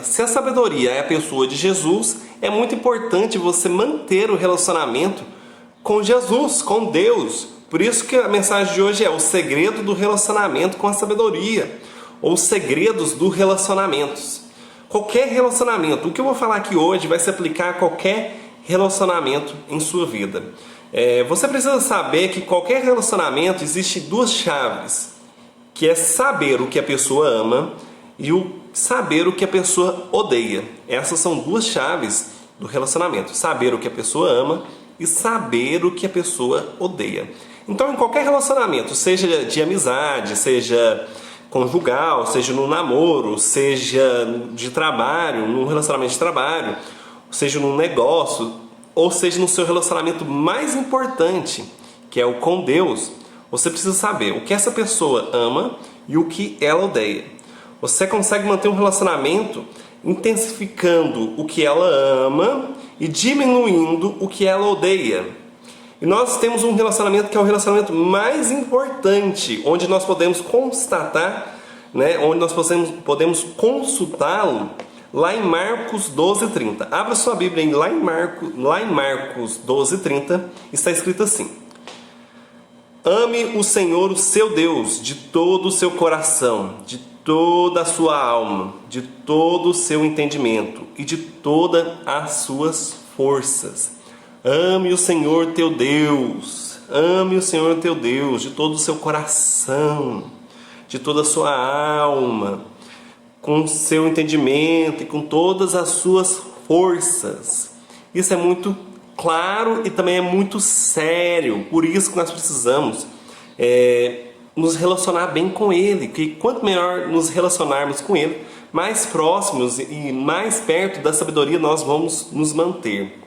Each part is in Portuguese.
Se a sabedoria é a pessoa de Jesus, é muito importante você manter o relacionamento com Jesus, com Deus. Por isso que a mensagem de hoje é o segredo do relacionamento com a sabedoria, ou os segredos do relacionamentos. Qualquer relacionamento, o que eu vou falar aqui hoje vai se aplicar a qualquer relacionamento em sua vida. Você precisa saber que qualquer relacionamento existe duas chaves, que é saber o que a pessoa ama e o saber o que a pessoa odeia. Essas são duas chaves do relacionamento. Saber o que a pessoa ama e saber o que a pessoa odeia. Então, em qualquer relacionamento, seja de amizade, seja conjugal, seja no namoro, seja de trabalho, num relacionamento de trabalho, seja num negócio, ou seja no seu relacionamento mais importante, que é o com Deus, você precisa saber o que essa pessoa ama e o que ela odeia. Você consegue manter um relacionamento intensificando o que ela ama e diminuindo o que ela odeia. E nós temos um relacionamento que é o relacionamento mais importante, onde nós podemos constatar, onde nós podemos consultá-lo lá em Marcos 12:30. Abra sua Bíblia lá em Marcos 12:30, está escrito assim: Ame o Senhor, o seu Deus, de todo o seu coração, de toda a sua alma, de todo o seu entendimento e de todas as suas forças. Ame o Senhor teu Deus, ame o Senhor teu Deus de todo o seu coração, de toda a sua alma, com o seu entendimento e com todas as suas forças. Isso é muito claro e também é muito sério. Por isso que nós precisamos nos relacionar bem com Ele. Que quanto melhor nos relacionarmos com Ele, mais próximos e mais perto da sabedoria nós vamos nos manter.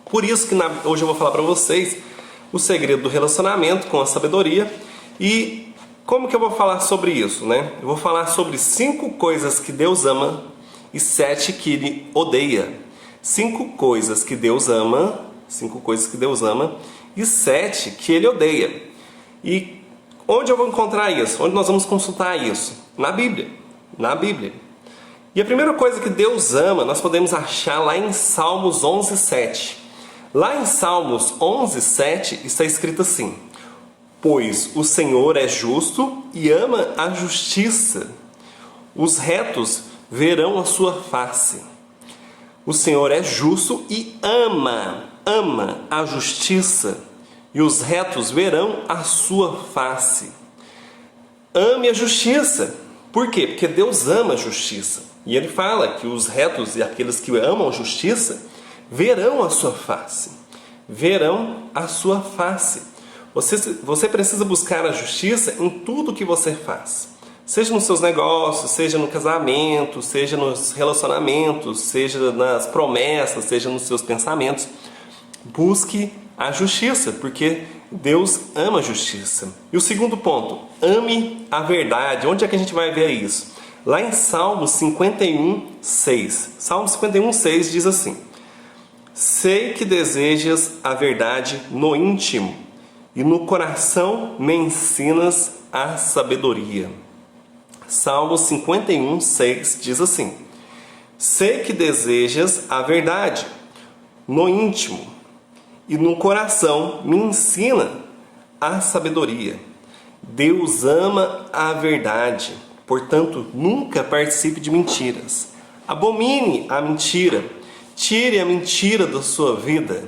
Por isso que hoje eu vou falar para vocês o segredo do relacionamento com a sabedoria. E como que eu vou falar sobre isso, Eu vou falar sobre 5 coisas que Deus ama e 7 que Ele odeia. 5 coisas que Deus ama, 5 coisas que Deus ama e 7 que Ele odeia. E onde eu vou encontrar isso? Onde nós vamos consultar isso? Na Bíblia. Na Bíblia. E a primeira coisa que Deus ama, nós podemos achar lá em Salmos 11:7. Lá em Salmos 11:7 está escrito assim: Pois o Senhor é justo e ama a justiça. Os retos verão a sua face. O Senhor é justo e ama a justiça. E os retos verão a sua face. Ame a justiça. Por quê? Porque Deus ama a justiça. E Ele fala que os retos e aqueles que amam a justiça verão a sua face. Verão a sua face. Você precisa buscar a justiça em tudo que você faz. Seja nos seus negócios, seja no casamento, seja nos relacionamentos, seja nas promessas, seja nos seus pensamentos. Busque a justiça, porque Deus ama a justiça. E o segundo ponto, ame a verdade. Onde é que a gente vai ver isso? Lá em Salmos 51:6. Salmos 51:6 diz assim: Sei que desejas a verdade no íntimo, e no coração me ensinas a sabedoria. Salmos 51:6 diz assim: Sei que desejas a verdade no íntimo, e no coração me ensina a sabedoria. Deus ama a verdade, portanto, nunca participe de mentiras. Abomine a mentira. Tire a mentira da sua vida.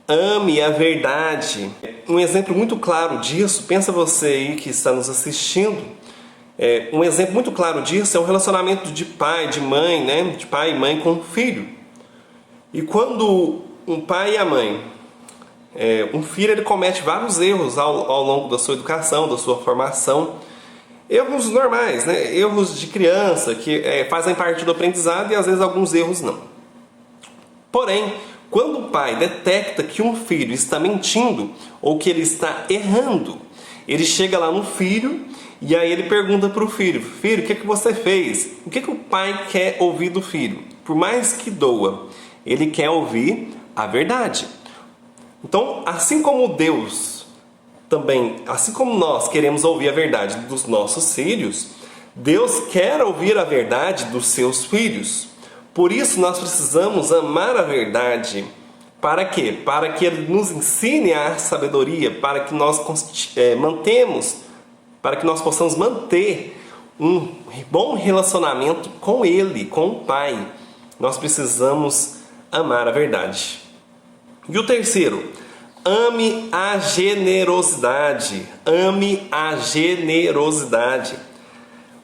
Ame a verdade. Um exemplo muito claro disso, pensa você aí que está nos assistindo, um exemplo muito claro disso é o relacionamento de pai, de mãe, de pai e mãe com o filho. E quando um pai e a mãe, um filho ele comete vários erros ao longo da sua educação, da sua formação, erros normais, erros de criança que fazem parte do aprendizado e às vezes alguns erros não. Porém, quando o pai detecta que um filho está mentindo ou que ele está errando, ele chega lá no filho e aí ele pergunta para o filho: Filho, o que você fez? O que o pai quer ouvir do filho? Por mais que doa, ele quer ouvir a verdade. Então, assim como Deus também, assim como nós queremos ouvir a verdade dos nossos filhos, Deus quer ouvir a verdade dos seus filhos. Por isso nós precisamos amar a verdade. Para quê? Para que Ele nos ensine a sabedoria, para que nós possamos manter um bom relacionamento com Ele, com o Pai. Nós precisamos amar a verdade. E o terceiro, ame a generosidade. Ame a generosidade.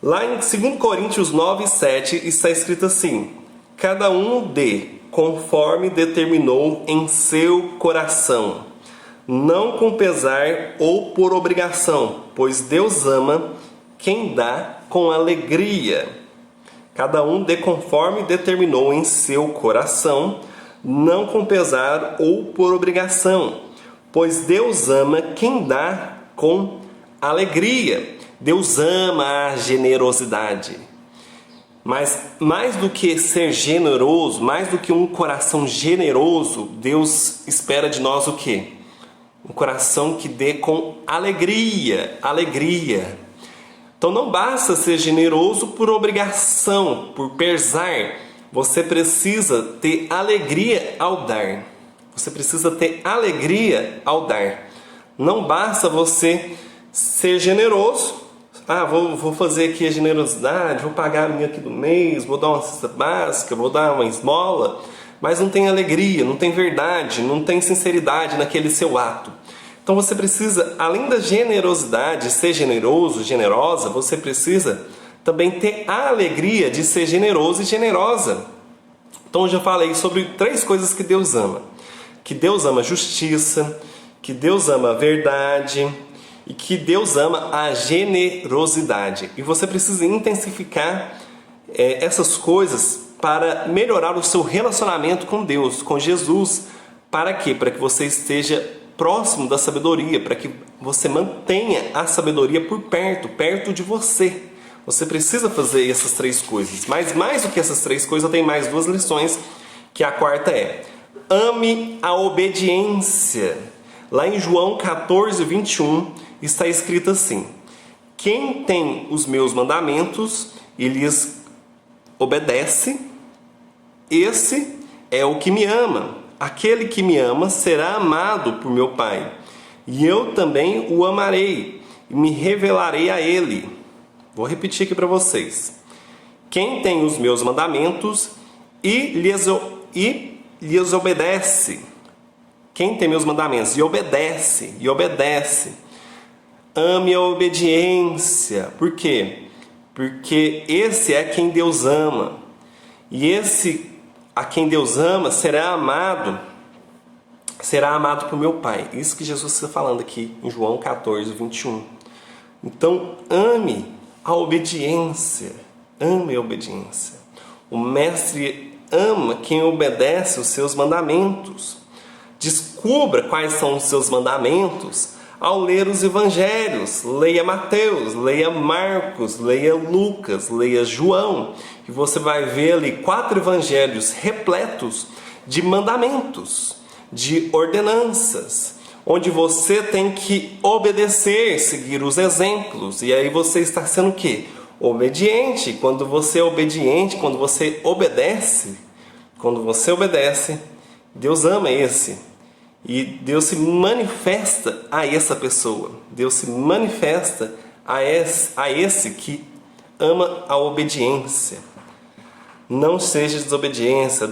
Lá em 2 Coríntios 9:7 está escrito assim: cada um dê conforme determinou em seu coração, não com pesar ou por obrigação, pois Deus ama quem dá com alegria. Cada um dê conforme determinou em seu coração, não com pesar ou por obrigação, pois Deus ama quem dá com alegria. Deus ama a generosidade. Mas mais do que ser generoso, mais do que um coração generoso, Deus espera de nós o quê? Um coração que dê com alegria, alegria. Então não basta ser generoso por obrigação, por pesar. Você precisa ter alegria ao dar. Você precisa ter alegria ao dar. Não basta você ser generoso. Vou fazer aqui a generosidade, vou pagar a minha aqui do mês, vou dar uma cesta básica, vou dar uma esmola, mas não tem alegria, não tem verdade, não tem sinceridade naquele seu ato. Então você precisa, além da generosidade, ser generoso, generosa, você precisa também ter a alegria de ser generoso e generosa. Então eu já falei sobre 3 coisas que Deus ama. Que Deus ama a justiça, que Deus ama a verdade e que Deus ama a generosidade. E você precisa intensificar essas coisas para melhorar o seu relacionamento com Deus, com Jesus. Para quê? Para que você esteja próximo da sabedoria, para que você mantenha a sabedoria por perto de você. Você precisa fazer essas 3 coisas. Mas mais do que essas 3 coisas, eu tenho mais 2 lições, que a quarta é: ame a obediência. Lá em João 14:21 está escrito assim: quem tem os meus mandamentos e lhes obedece, esse é o que me ama. Aquele que me ama será amado por meu Pai, e eu também o amarei e me revelarei a ele. Vou repetir aqui para vocês. Quem tem os meus mandamentos e lhes obedece. Quem tem meus mandamentos e obedece. Ame a obediência. Por quê? Porque esse é quem Deus ama. E esse a quem Deus ama será amado por meu Pai. Isso que Jesus está falando aqui em João 14:21. Então, ame a obediência. Ame a obediência. O Mestre ama quem obedece os seus mandamentos. Descubra quais são os seus mandamentos ao ler os evangelhos. Leia Mateus, leia Marcos, leia Lucas, leia João. E você vai ver ali 4 evangelhos repletos de mandamentos, de ordenanças, onde você tem que obedecer, seguir os exemplos. E aí você está sendo o quê? Obediente. Quando você é obediente, quando você obedece, Deus ama esse. E Deus se manifesta a essa pessoa. Deus se manifesta a esse que ama a obediência. Não seja desobediência.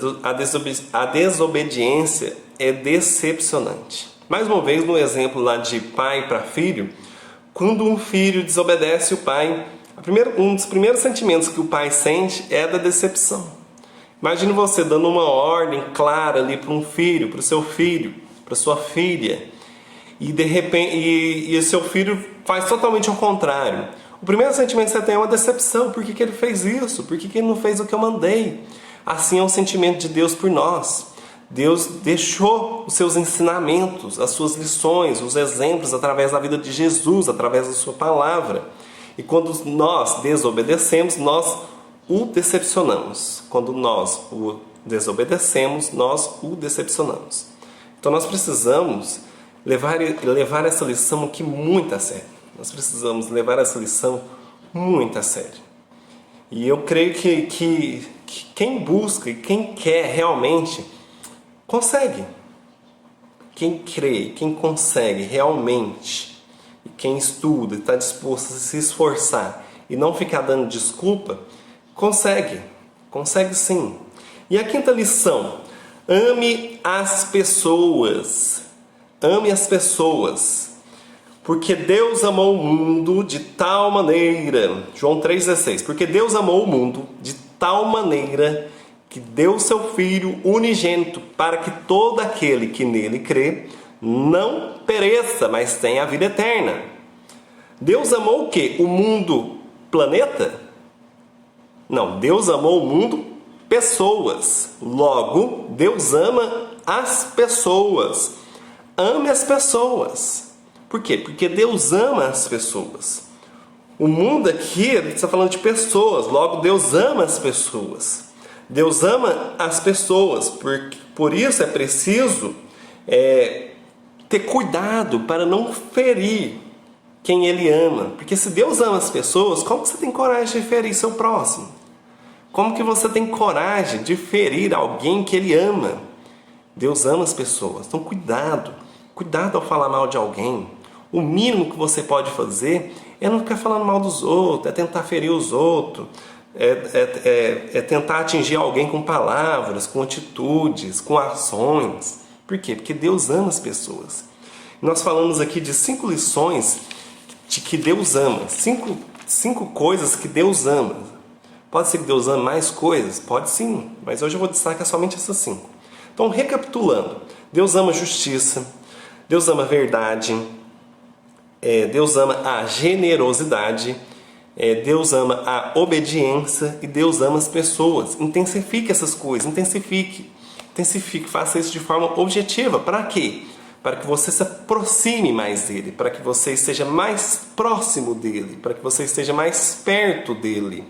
A desobediência é decepcionante. Mais uma vez, no exemplo lá de pai para filho, quando um filho desobedece o pai, um dos primeiros sentimentos que o pai sente é da decepção. Imagine você dando uma ordem clara ali para um filho, para o seu filho, para sua filha, e de repente o seu filho faz totalmente ao contrário. O primeiro sentimento que você tem é uma decepção. Por que ele fez isso? Por que ele não fez o que eu mandei? Assim é o sentimento de Deus por nós. Deus deixou os seus ensinamentos, as suas lições, os exemplos através da vida de Jesus, através da sua palavra. E quando nós desobedecemos, nós o decepcionamos. Quando nós o desobedecemos, nós o decepcionamos. Então nós precisamos levar essa lição aqui muito a sério. Nós precisamos levar essa lição muito a sério. E eu creio que quem busca e quem quer realmente consegue. Quem crê, quem consegue realmente, e quem estuda e está disposto a se esforçar e não ficar dando desculpa, consegue. Consegue sim. E a quinta lição: ame as pessoas. Ame as pessoas. Porque Deus amou o mundo de tal maneira. João 3,16. Porque Deus amou o mundo de tal maneira que deu seu Filho unigênito para que todo aquele que nele crê não pereça, mas tenha a vida eterna. Deus amou o quê? O mundo, planeta? Não, Deus amou o mundo, pessoas. Logo, Deus ama as pessoas. Ame as pessoas. Por quê? Porque Deus ama as pessoas. O mundo aqui, ele está falando de pessoas. Logo, Deus ama as pessoas. Deus ama as pessoas. Por isso é preciso ter cuidado para não ferir quem Ele ama. Porque se Deus ama as pessoas, como você tem coragem de ferir seu próximo? Como que você tem coragem de ferir alguém que Ele ama? Deus ama as pessoas. Então cuidado. Cuidado ao falar mal de alguém. O mínimo que você pode fazer é não ficar falando mal dos outros, é tentar ferir os outros, é tentar atingir alguém com palavras, com atitudes, com ações. Por quê? Porque Deus ama as pessoas. Nós falamos aqui de 5 lições de que Deus ama. 5 coisas que Deus ama. Pode ser que Deus ame mais coisas? Pode sim, mas hoje eu vou destacar somente essas 5. Então, recapitulando. Deus ama a justiça, Deus ama a verdade, Deus ama a generosidade, Deus ama a obediência e Deus ama as pessoas. Intensifique essas coisas, intensifique, faça isso de forma objetiva. Para quê? Para que você se aproxime mais dele, para que você esteja mais próximo dele, para que você esteja mais perto dele.